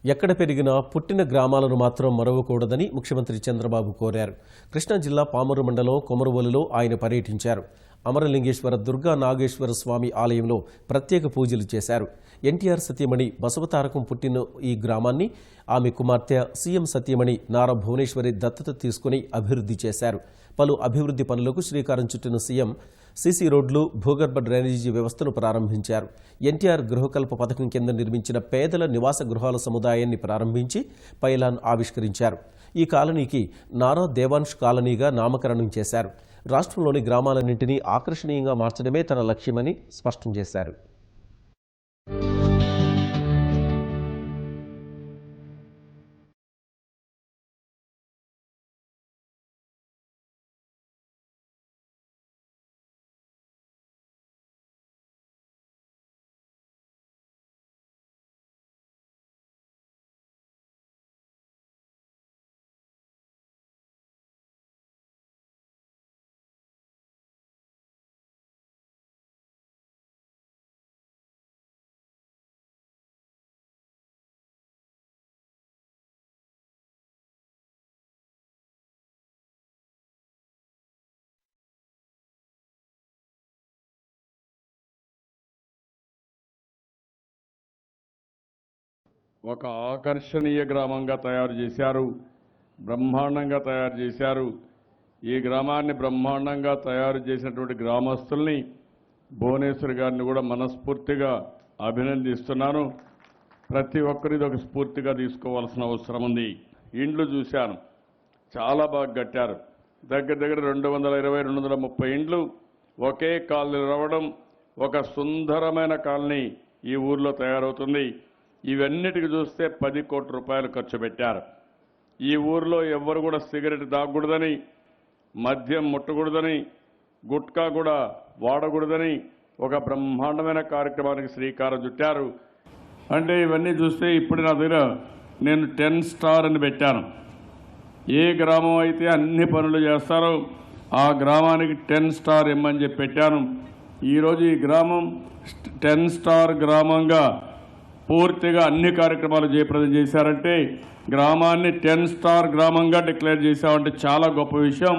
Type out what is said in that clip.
ఎక్కడ పెరిగినా పుట్టిన గ్రామాలను మాత్రం మరవకూడదని ముఖ్యమంత్రి చంద్రబాబు కోరారు. కృష్ణా జిల్లా పామూరు మండలం కొమరవోలులో ఆయన పర్యటించారు. అమరలింగేశ్వర దుర్గా నాగేశ్వర స్వామి ఆలయంలో ప్రత్యేక పూజలు చేశారు. ఎన్టీఆర్ సతీమణి బసవతారకం పుట్టిన ఈ గ్రామాన్ని ఆమె కుమార్తె సీఎం సతీమణి నారా భువనేశ్వరి దత్తత తీసుకుని అభివృద్ధి చేశారు. పలు అభివృద్ధి పనులకు శ్రీకారం చుట్టిన సీఎం సీసీ రోడ్లు, భూగర్భ డ్రైనేజీ వ్యవస్థను ప్రారంభించారు. ఎన్టీఆర్ గృహకల్ప పథకం కింద నిర్మించిన పేదల నివాస గృహాల సముదాయాన్ని ప్రారంభించి పైలాన్ ఆవిష్కరించారు. ఈ కాలనీకి నారా దేవాంశ్ కాలనీగా నామకరణం చేశారు. రాష్ట్రంలోని గ్రామాలన్నింటినీ ఆకర్షణీయంగా మార్చడమే తన లక్ష్యమని స్పష్టం చేశారు. ఒక ఆకర్షణీయ గ్రామంగా తయారు చేశారు, బ్రహ్మాండంగా తయారు చేశారు. ఈ గ్రామాన్ని బ్రహ్మాండంగా తయారు చేసినటువంటి గ్రామస్తుల్ని భువనేశ్వర్ గారిని కూడా మనస్ఫూర్తిగా అభినందిస్తున్నాను. ప్రతి ఒక్కరు ఇది ఒక స్ఫూర్తిగా తీసుకోవాల్సిన అవసరం ఉంది. ఇండ్లు చూశాను, చాలా బాగా కట్టారు. దగ్గర దగ్గర 220-230 ఇండ్లు ఒకే కాలనీ రావడం, ఒక సుందరమైన కాలనీ ఈ ఊర్లో తయారవుతుంది. ఇవన్నిటికి చూస్తే 10 కోట్ల రూపాయలు ఖర్చు పెట్టారు. ఈ ఊర్లో ఎవ్వరు కూడా సిగరెట్ తాగకూడదని, మద్యం ముట్టకూడదని, గుట్కా కూడా వాడకూడదని ఒక బ్రహ్మాండమైన కార్యక్రమానికి శ్రీకారం చుట్టారు. అంటే ఇవన్నీ చూస్తే ఇప్పుడు నా దగ్గర నేను 10 స్టార్ అని పెట్టాను. ఏ గ్రామం అయితే అన్ని పనులు చేస్తారో ఆ గ్రామానికి 10 స్టార్ ఇమ్మని చెప్పి పెట్టాను. ఈరోజు ఈ గ్రామం 10 స్టార్ గ్రామంగా పూర్తిగా అన్ని కార్యక్రమాలు జయప్రదం చేశారంటే, గ్రామాన్ని 10 స్టార్ గ్రామంగా డిక్లేర్ చేశామంటే చాలా గొప్ప విషయం.